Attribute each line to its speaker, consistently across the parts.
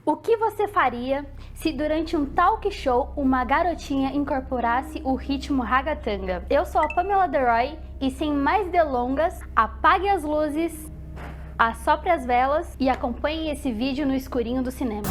Speaker 1: O que você faria se durante um talk show uma garotinha incorporasse o ritmo ragatanga? Eu sou a Pamela Deroy e sem mais delongas, apague as luzes, assopre as velas e acompanhe esse vídeo no escurinho do cinema.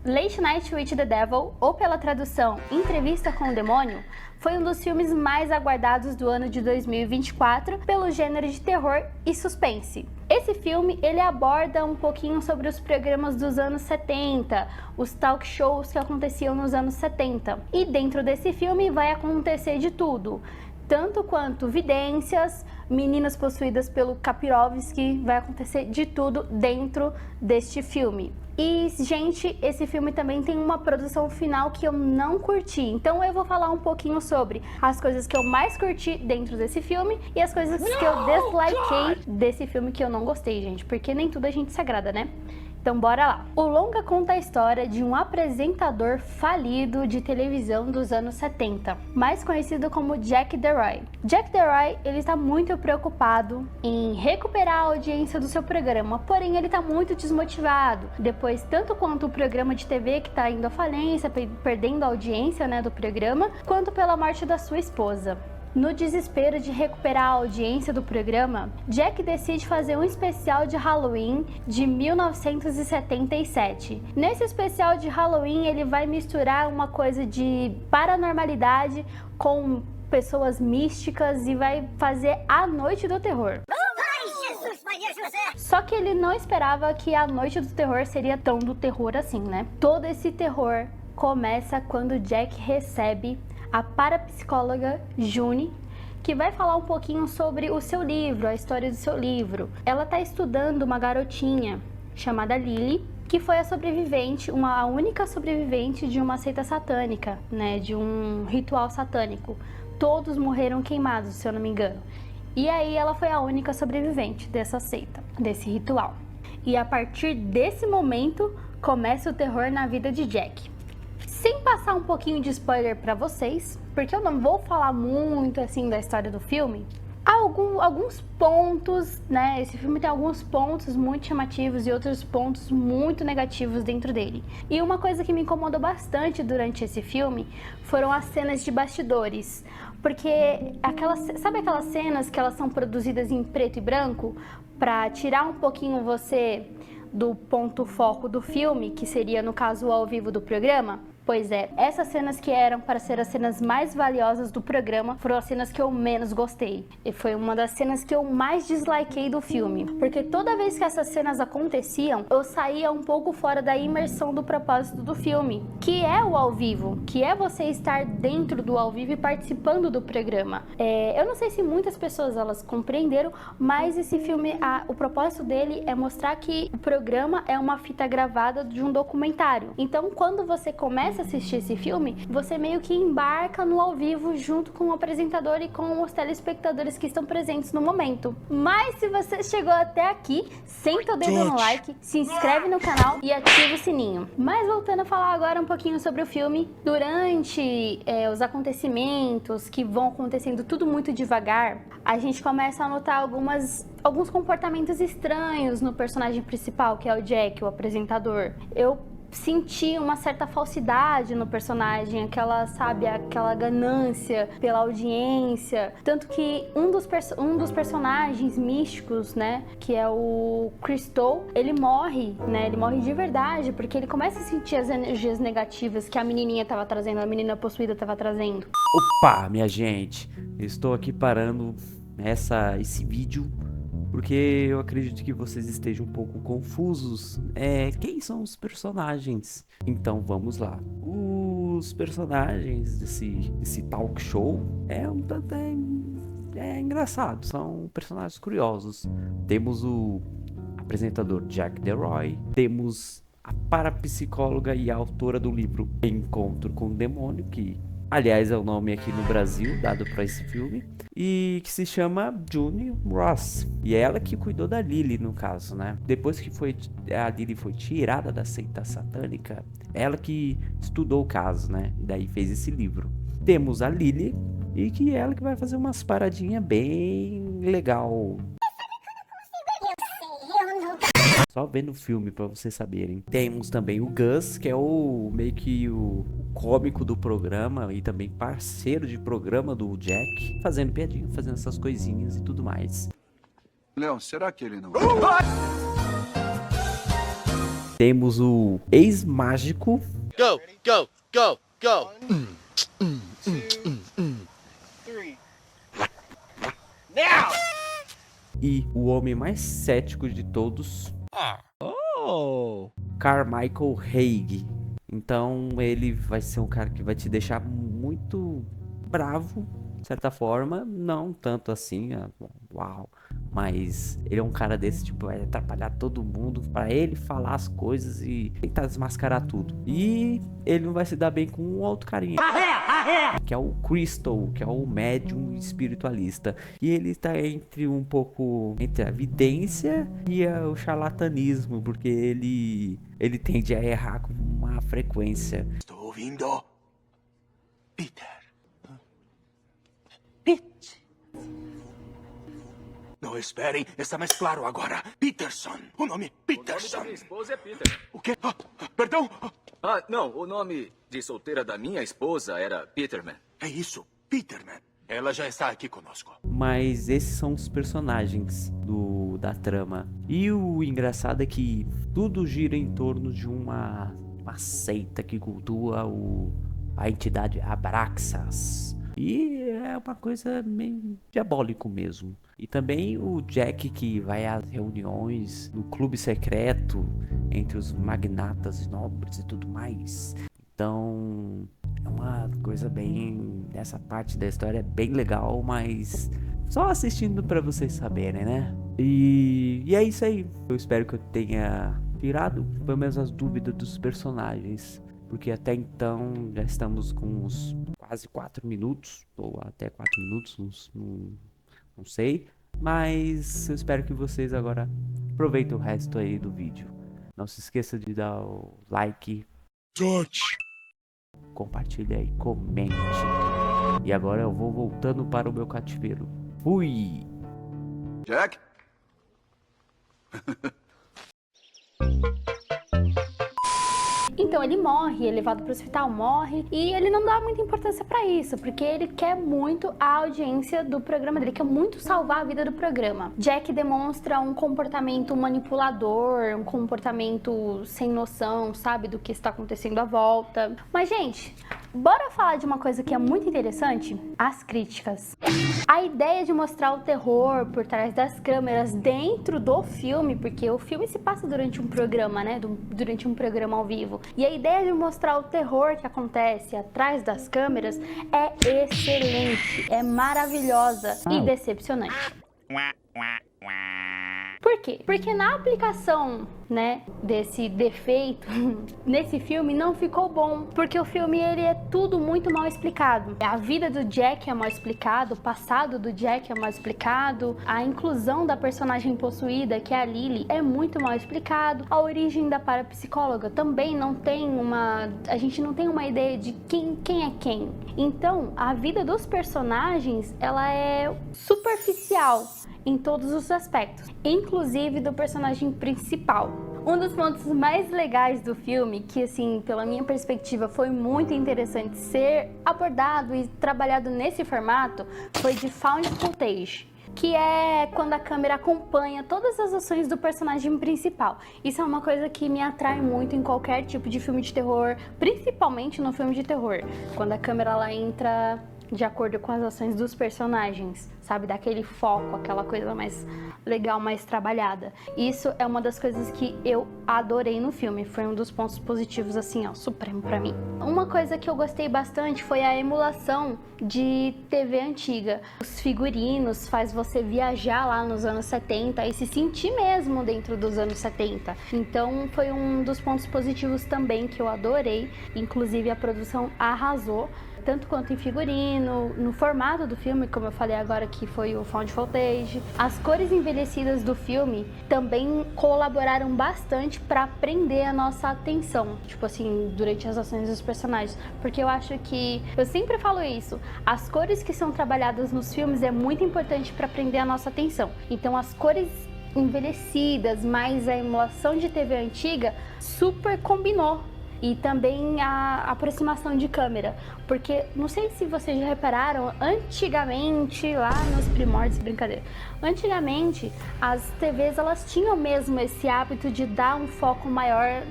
Speaker 1: Late Night with the Devil, ou pela tradução Entrevista com o Demônio, foi um dos filmes mais aguardados do ano de 2024 pelo gênero de terror e suspense. Esse filme ele aborda um pouquinho sobre os programas dos anos 70, os talk shows que aconteciam nos anos 70. E dentro desse filme vai acontecer de tudo, tanto quanto vidências, meninas possuídas pelo Kapirovski, vai acontecer de tudo dentro deste filme. E, gente, esse filme também tem uma produção final que eu não curti. Então eu vou falar um pouquinho sobre as coisas que eu mais curti dentro desse filme e as coisas que eu dislikei desse filme que eu não gostei, gente. Porque nem tudo a gente se agrada, né? Então bora lá. O longa conta a história de um apresentador falido de televisão dos anos 70, mais conhecido como Jack DeRoy. Jack DeRoy, ele está muito preocupado em recuperar a audiência do seu programa, porém ele está muito desmotivado, depois tanto quanto o programa de TV que está indo à falência, perdendo a audiência, né, do programa, quanto pela morte da sua esposa. No desespero de recuperar a audiência do programa, Jack decide fazer um especial de Halloween de 1977. Nesse especial de Halloween, ele vai misturar uma coisa de paranormalidade com pessoas místicas e vai fazer a Noite do Terror. Só que ele não esperava que a Noite do Terror seria tão do terror assim, né? Todo esse terror começa quando Jack recebe a parapsicóloga June, que vai falar um pouquinho sobre o seu livro, a história do seu livro. Ela está estudando uma garotinha chamada Lily, que foi a sobrevivente, a única sobrevivente de uma seita satânica, né, de um ritual satânico. Todos morreram queimados, se eu não me engano. E aí ela foi a única sobrevivente dessa seita, desse ritual. E a partir desse momento começa o terror na vida de Jack. Sem passar um pouquinho de spoiler pra vocês, porque eu não vou falar muito assim da história do filme, há alguns pontos, né? Esse filme tem alguns pontos muito chamativos e outros pontos muito negativos dentro dele. E uma coisa que me incomodou bastante durante esse filme foram as cenas de bastidores. Porque sabe aquelas cenas que elas são produzidas em preto e branco pra tirar um pouquinho você do ponto foco do filme, que seria no caso o ao vivo do programa? Pois é, essas cenas que eram para ser as cenas mais valiosas do programa foram as cenas que eu menos gostei. E foi uma das cenas que eu mais dislikei do filme. Porque toda vez que essas cenas aconteciam, eu saía um pouco fora da imersão do propósito do filme, que é o ao vivo, que é você estar dentro do ao vivo e participando do programa. Eu não sei se muitas pessoas elas compreenderam, mas esse filme, o propósito dele é mostrar que o programa é uma fita gravada de um documentário. Então, quando você começa a assistir esse filme, você meio que embarca no ao vivo junto com o apresentador e com os telespectadores que estão presentes no momento. Mas se você chegou até aqui, senta o dedo no like, se inscreve no canal e ativa o sininho. Mas voltando a falar agora um pouquinho sobre o filme, durante os acontecimentos que vão acontecendo tudo muito devagar, a gente começa a notar alguns comportamentos estranhos no personagem principal, que é o Jack, o apresentador. Eu senti uma certa falsidade no personagem, aquela ganância pela audiência, tanto que um dos personagens místicos, né, que é o Crystal, ele morre, né, ele morre de verdade, porque ele começa a sentir as energias negativas que a menininha tava trazendo, a menina possuída tava trazendo.
Speaker 2: Opa, minha gente, eu estou aqui parando esse vídeo porque eu acredito que vocês estejam um pouco confusos. Quem são os personagens? Então vamos lá. Os personagens desse talk show um tanto engraçado, são personagens curiosos. Temos o apresentador Jack DeRoy, temos a parapsicóloga e a autora do livro Encontro com o Demônio, que aliás, é o nome aqui no Brasil dado para esse filme, e que se chama June Ross. E é ela que cuidou da Lily, no caso, né? Depois que a Lily foi tirada da seita satânica, ela que estudou o caso, né? E daí fez esse livro. Temos a Lily, e que é ela que vai fazer umas paradinhas bem legal. Só vendo o filme pra vocês saberem. Temos também o Gus, que é o meio que o cômico do programa e também parceiro de programa do Jack, fazendo piadinha, fazendo essas coisinhas e tudo mais.
Speaker 3: Leon, será que ele não...
Speaker 2: Temos o ex-mágico.
Speaker 4: Go, go, go, go. Now!
Speaker 2: E o homem mais cético de todos, Carmichael Haig. Então ele vai ser um cara que vai te deixar muito bravo, de certa forma, não tanto assim, uau, mas ele é um cara desse tipo, vai atrapalhar todo mundo para ele falar as coisas e tentar desmascarar tudo. E ele não vai se dar bem com um outro carinha, que é o Crystal, que é o médium espiritualista. E ele está entre um pouco entre a vidência e o charlatanismo, porque ele tende a errar com uma frequência.
Speaker 3: Estou ouvindo. Peter. Não esperem, está mais claro agora. Peterson. O nome Peterson.
Speaker 5: O nome da minha esposa é Peter.
Speaker 3: O quê? Perdão?
Speaker 5: Ah, não. O nome de solteira da minha esposa era Peterman.
Speaker 3: É isso, Peterman. Ela já está aqui conosco.
Speaker 2: Mas esses são os personagens da trama. E o engraçado é que tudo gira em torno de uma seita que cultua a entidade Abraxas. E é uma coisa meio diabólico mesmo. E também o Jack, que vai às reuniões no clube secreto entre os magnatas nobres e tudo mais. Então é uma coisa bem... Essa parte da história é bem legal, mas só assistindo pra vocês saberem, né? E é isso aí. Eu espero que eu tenha tirado pelo menos as dúvidas dos personagens, porque até então já estamos com uns quase 4 minutos, ou até 4 minutos, não sei. Mas eu espero que vocês agora aproveitem o resto aí do vídeo. Não se esqueça de dar o like, compartilha e comente. E agora eu vou voltando para o meu cativeiro. Fui!
Speaker 3: Jack?
Speaker 1: Então ele morre, é levado para o hospital, morre, e ele não dá muita importância para isso, porque ele quer muito a audiência do programa dele, quer muito salvar a vida do programa. Jack demonstra um comportamento manipulador, um comportamento sem noção, sabe, do que está acontecendo à volta. Mas, gente, bora falar de uma coisa que é muito interessante? As críticas. A ideia de mostrar o terror por trás das câmeras dentro do filme, porque o filme se passa durante um programa, né? Durante um programa ao vivo. E a ideia de mostrar o terror que acontece atrás das câmeras é excelente, é maravilhosa e decepcionante. Por quê? Porque na aplicação, né, desse defeito nesse filme não ficou bom, porque o filme ele é tudo muito mal explicado. A vida do Jack é mal explicado, o passado do Jack é mal explicado, a inclusão da personagem possuída, que é a Lily, é muito mal explicado. A origem da parapsicóloga também não tem a gente não tem uma ideia de quem é quem. Então, a vida dos personagens, ela é superficial em todos os aspectos, inclusive do personagem principal. Um dos pontos mais legais do filme, que assim, pela minha perspectiva, foi muito interessante ser abordado e trabalhado nesse formato, foi de found footage, que é quando a câmera acompanha todas as ações do personagem principal. Isso é uma coisa que me atrai muito em qualquer tipo de filme de terror, principalmente no filme de terror, quando a câmera ela entra de acordo com as ações dos personagens, sabe? Daquele foco, aquela coisa mais legal, mais trabalhada. Isso é uma das coisas que eu adorei no filme, foi um dos pontos positivos, assim, ó, supremo pra mim. Uma coisa que eu gostei bastante foi a emulação de TV antiga. Os figurinos faz você viajar lá nos anos 70 e se sentir mesmo dentro dos anos 70. Então foi um dos pontos positivos também que eu adorei, inclusive a produção arrasou. tanto quanto em figurino, no formato do filme, como eu falei agora que foi o found footage. As cores envelhecidas do filme também colaboraram bastante para prender a nossa atenção, tipo assim, durante as ações dos personagens, porque eu acho que, eu sempre falo isso, as cores que são trabalhadas nos filmes é muito importante para prender a nossa atenção. Então as cores envelhecidas, mais a emulação de TV antiga, super combinou. E também a aproximação de câmera, porque não sei se vocês já repararam, antigamente, lá nos primórdios, brincadeira, antigamente as TVs elas tinham mesmo esse hábito de dar um foco maior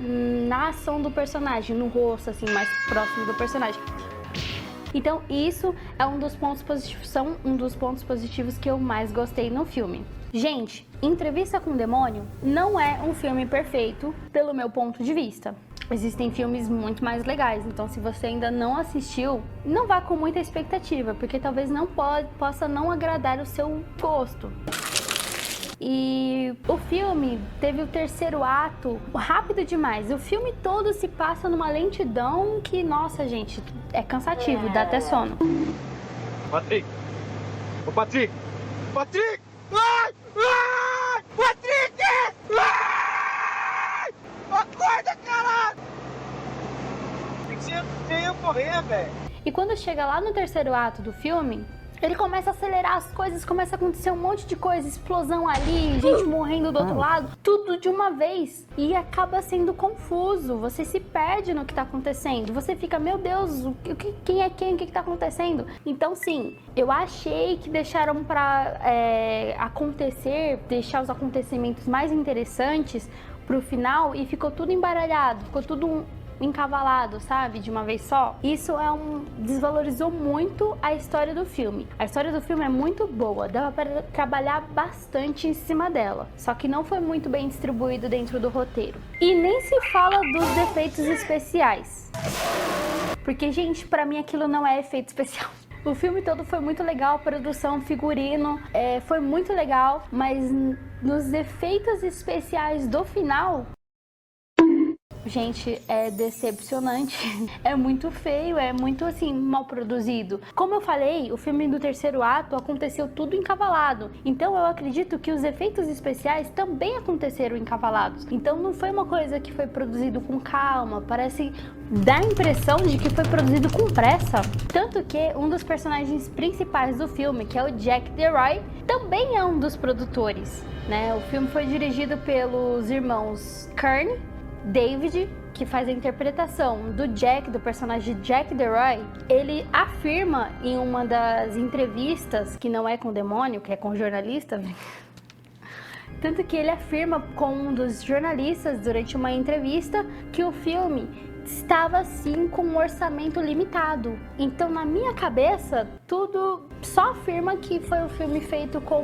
Speaker 1: na ação do personagem, no rosto, assim, mais próximo do personagem. Então isso é um dos pontos positivos que eu mais gostei no filme. Gente, Entrevista com o Demônio não é um filme perfeito, pelo meu ponto de vista. Existem filmes muito mais legais, então se você ainda não assistiu, não vá com muita expectativa, porque talvez não possa não agradar o seu gosto. E o filme teve o terceiro ato rápido demais. O filme todo se passa numa lentidão que, nossa gente, é cansativo, dá até sono.
Speaker 6: Patrick! Ô Patrick! Patrick! Ai! Ai! Patrick! Ai! Acorda, caralho! Você ia correr, velho.
Speaker 1: E quando chega lá no terceiro ato do filme, ele começa a acelerar as coisas, começa a acontecer um monte de coisa, explosão ali, gente morrendo do outro lado, tudo de uma vez. E acaba sendo confuso, você se perde no que tá acontecendo, você fica, meu Deus, quem é quem, o que tá acontecendo? Então sim, eu achei que deixaram pra acontecer, deixar os acontecimentos mais interessantes pro final e ficou tudo embaralhado, ficou tudo encavalado, sabe, de uma vez só. Isso desvalorizou muito a história do filme. A história do filme é muito boa, dava para trabalhar bastante em cima dela, só que não foi muito bem distribuído dentro do roteiro. E nem se fala dos efeitos especiais, porque, gente, pra mim aquilo não é efeito especial. O filme todo foi muito legal, produção, figurino, foi muito legal, mas nos efeitos especiais do final, gente, é decepcionante, é muito feio, é muito assim, mal produzido. Como eu falei, o filme do terceiro ato aconteceu tudo encavalado, então eu acredito que os efeitos especiais também aconteceram encavalados. Então não foi uma coisa que foi produzido com calma, parece dar a impressão de que foi produzido com pressa. Tanto que um dos personagens principais do filme, que é o Jack DeRoy, também é um dos produtores, né? O filme foi dirigido pelos irmãos Kern, David, que faz a interpretação do Jack, do personagem Jack DeRoy. Ele afirma em uma das entrevistas, que não é com o demônio, que é com o jornalista, tanto que ele afirma com um dos jornalistas durante uma entrevista que o filme estava assim com um orçamento limitado. Então na minha cabeça tudo só afirma que foi um filme feito com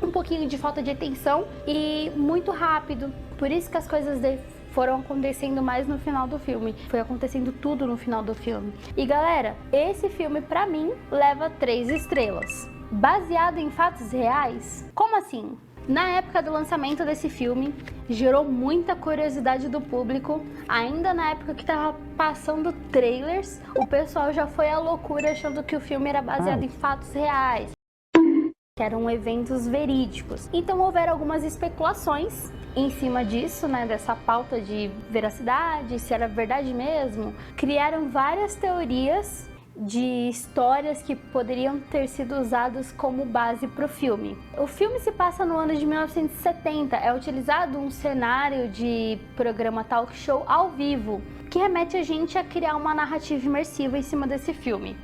Speaker 1: um pouquinho de falta de atenção e muito rápido. Por isso que as coisas foram acontecendo mais no final do filme. Foi acontecendo tudo no final do filme. E galera, esse filme pra mim leva 3 estrelas. Baseado em fatos reais? Como assim? Na época do lançamento desse filme, gerou muita curiosidade do público. Ainda na época que tava passando trailers, o pessoal já foi à loucura achando que o filme era baseado em fatos reais, que eram eventos verídicos. Então houveram algumas especulações em cima disso, né, dessa pauta de veracidade, se era verdade mesmo. Criaram várias teorias de histórias que poderiam ter sido usadas como base para o filme. O filme se passa no ano de 1970, é utilizado um cenário de programa talk show ao vivo, que remete a gente a criar uma narrativa imersiva em cima desse filme.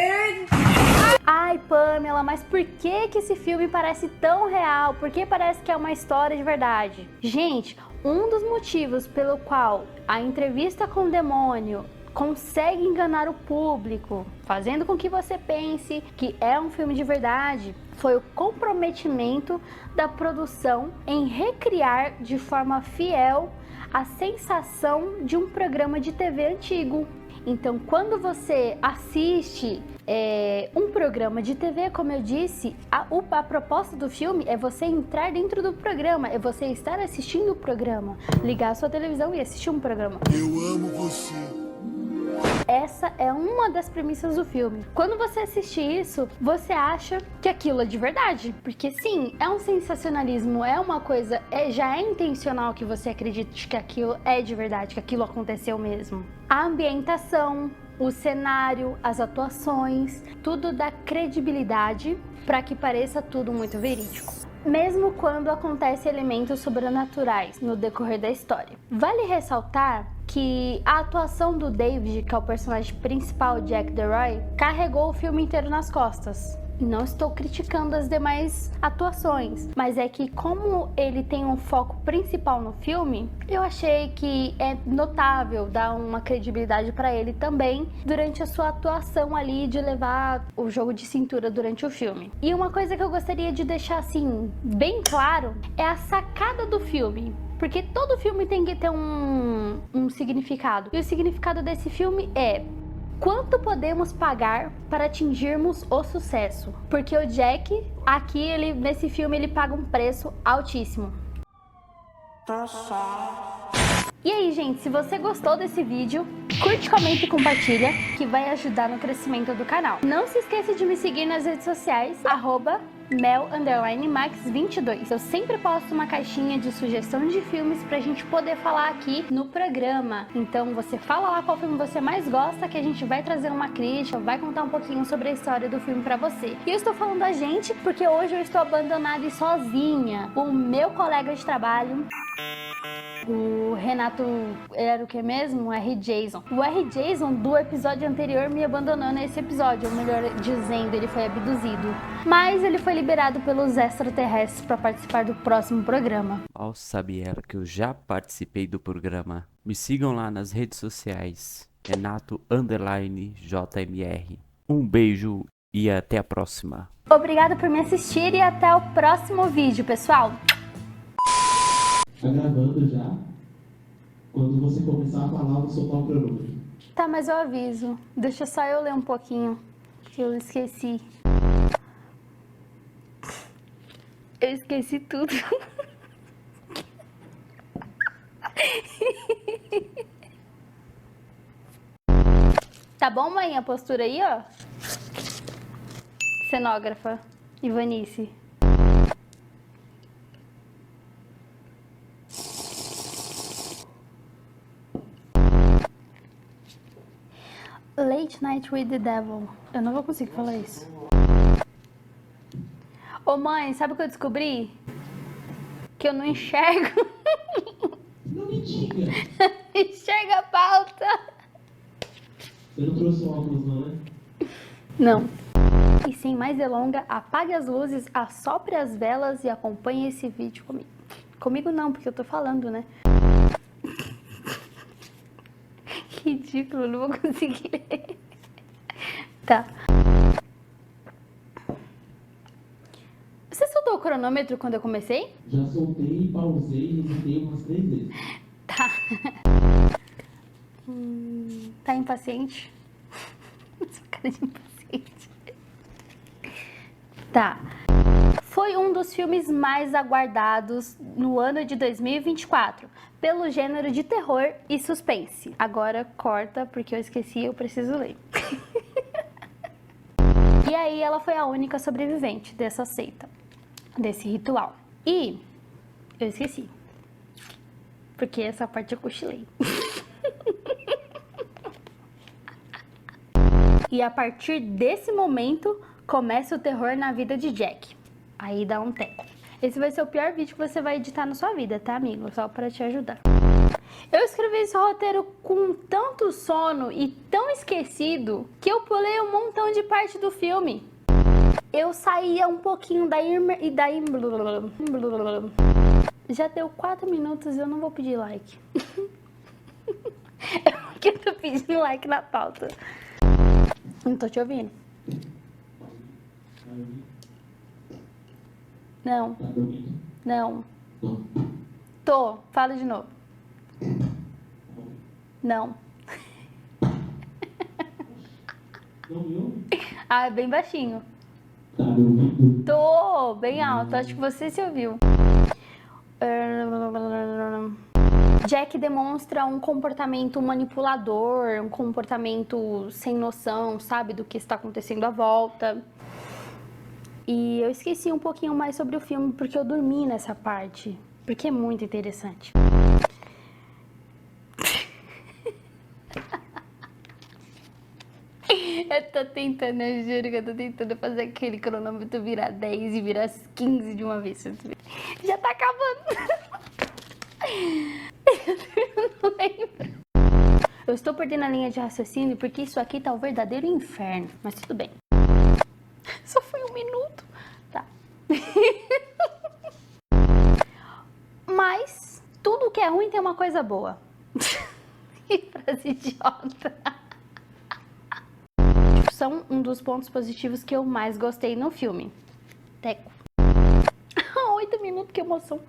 Speaker 1: Ai, Pamela, mas por que esse filme parece tão real? Por que parece que é uma história de verdade? Gente, um dos motivos pelo qual a Entrevista com o Demônio consegue enganar o público, fazendo com que você pense que é um filme de verdade, foi o comprometimento da produção em recriar de forma fiel a sensação de um programa de TV antigo. Então, quando você assiste um programa de TV, como eu disse, a proposta do filme é você entrar dentro do programa, é você estar assistindo o programa, ligar a sua televisão e assistir um programa.
Speaker 3: Eu amo você.
Speaker 1: essa é uma das premissas do filme. Quando você assiste isso, você acha que aquilo é de verdade. Porque sim, é um sensacionalismo, é uma coisa, já é intencional que você acredite que aquilo é de verdade, que aquilo aconteceu mesmo. A ambientação, o cenário, as atuações, tudo dá credibilidade para que pareça tudo muito verídico. Mesmo quando acontecem elementos sobrenaturais no decorrer da história. Vale ressaltar que a atuação do David, que é o personagem principal, Jack DeRoy, carregou o filme inteiro nas costas. Não estou criticando as demais atuações, mas é que como ele tem um foco principal no filme, eu achei que é notável dar uma credibilidade para ele também durante a sua atuação ali de levar o jogo de cintura durante o filme. E uma coisa que eu gostaria de deixar assim bem claro é a sacada do filme. Porque todo filme tem que ter um significado. E o significado desse filme é: quanto podemos pagar para atingirmos o sucesso? Porque o Jack, aqui, nesse filme, ele paga um preço altíssimo. E aí, gente, se você gostou desse vídeo, curte, comenta e compartilha, que vai ajudar no crescimento do canal. Não se esqueça de me seguir nas redes sociais, @mel_max22. Eu sempre posto uma caixinha de sugestão de filmes pra gente poder falar aqui no programa. Então você fala lá qual filme você mais gosta, que a gente vai trazer uma crítica, vai contar um pouquinho sobre a história do filme pra você. E eu estou falando a gente porque hoje eu estou abandonada e sozinha. O meu colega de trabalho, o Renato, era o que mesmo? O R. Jason. O R. Jason do episódio anterior me abandonou nesse episódio, ou melhor dizendo, ele foi abduzido. Mas ele foi liberado pelos extraterrestres para participar do próximo programa.
Speaker 2: Mal sabe ela que eu já participei do programa. Me sigam lá nas redes sociais, Renato_JMR. Um beijo e até a próxima.
Speaker 1: Obrigada por me assistir e até o próximo vídeo, pessoal.
Speaker 7: Tá gravando já. Quando você começar a falar, eu vou soltar o cronômetro.
Speaker 1: Tá, mas eu aviso. Deixa só eu ler um pouquinho, que eu esqueci. Eu esqueci tudo. Tá bom, mãe? A postura aí, ó. Cenógrafa. Ivanice. Late Night with the Devil. Eu não vou conseguir falar isso. Ô mãe, sabe o que eu descobri? Que eu não enxergo.
Speaker 7: Não me diga.
Speaker 1: Enxerga a pauta.
Speaker 7: Você não trouxe o óculos não, né?
Speaker 1: Não. E sem mais delonga, apague as luzes, assopre as velas e acompanhe esse vídeo comigo. Comigo não, porque eu tô falando, né? Que ridículo, não vou conseguir ler. Tá. Você soltou o cronômetro quando eu comecei?
Speaker 7: Já soltei, pausei e resetei umas 3 vezes.
Speaker 1: Tá. Tá impaciente? Sua cara de impaciente. Tá. Foi um dos filmes mais aguardados no ano de 2024, pelo gênero de terror e suspense. Agora corta, porque eu esqueci, eu preciso ler. E aí ela foi a única sobrevivente dessa seita, desse ritual. E eu esqueci, porque essa parte eu cochilei. E a partir desse momento, começa o terror na vida de Jack. Aí dá um teco. Esse vai ser o pior vídeo que você vai editar na sua vida, tá, amigo? Só pra te ajudar. Eu escrevi esse roteiro com tanto sono e tão esquecido que eu pulei um montão de parte do filme. Eu saía um pouquinho e daí... Já deu 4 minutos e eu não vou pedir like. Porque eu tô pedindo like na pauta. Não tô te ouvindo. Não.
Speaker 7: Tá dormindo?
Speaker 1: Não.
Speaker 7: Não.
Speaker 1: Tô. Fala de novo. Não.
Speaker 7: Não me ouve?
Speaker 1: Ah, é bem baixinho.
Speaker 7: Tá me ouvindo?
Speaker 1: Tô bem alto. Acho que você se ouviu. Jack demonstra um comportamento manipulador, um comportamento sem noção, sabe, do que está acontecendo à volta. E eu esqueci um pouquinho mais sobre o filme porque eu dormi nessa parte, porque é muito interessante. Eu tô tentando, eu juro que eu tô tentando fazer aquele cronômetro virar 10 e virar 15 de uma vez. Já tá acabando. Eu não lembro. Eu estou perdendo a linha de raciocínio porque isso aqui tá o verdadeiro inferno. Mas tudo bem. Só foi 1 minuto. Tá. Mas tudo que é ruim tem uma coisa boa. Que frase idiota. São um dos pontos positivos que eu mais gostei no filme. Teco. 8 minutos, que emoção.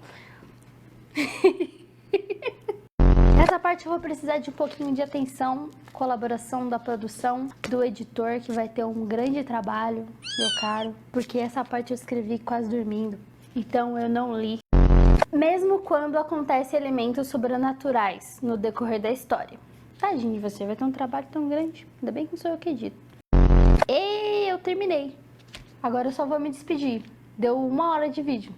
Speaker 1: Nessa parte eu vou precisar de um pouquinho de atenção, colaboração da produção, do editor, que vai ter um grande trabalho, meu caro, porque essa parte eu escrevi quase dormindo, então eu não li. Mesmo quando acontecem elementos sobrenaturais no decorrer da história. Tadinho de você, vai ter um trabalho tão grande, ainda bem que não sou eu que edito. E eu terminei. Agora eu só vou me despedir. Deu 1 hora de vídeo.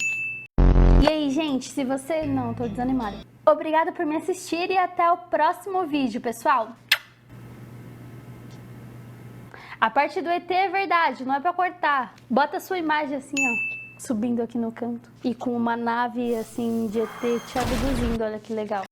Speaker 1: E aí, gente, se você... Não, tô desanimada. Obrigada por me assistir e até o próximo vídeo, pessoal. A parte do ET é verdade, não é pra cortar. Bota a sua imagem assim, ó, subindo aqui no canto. E com uma nave, assim, de ET te abduzindo, olha que legal.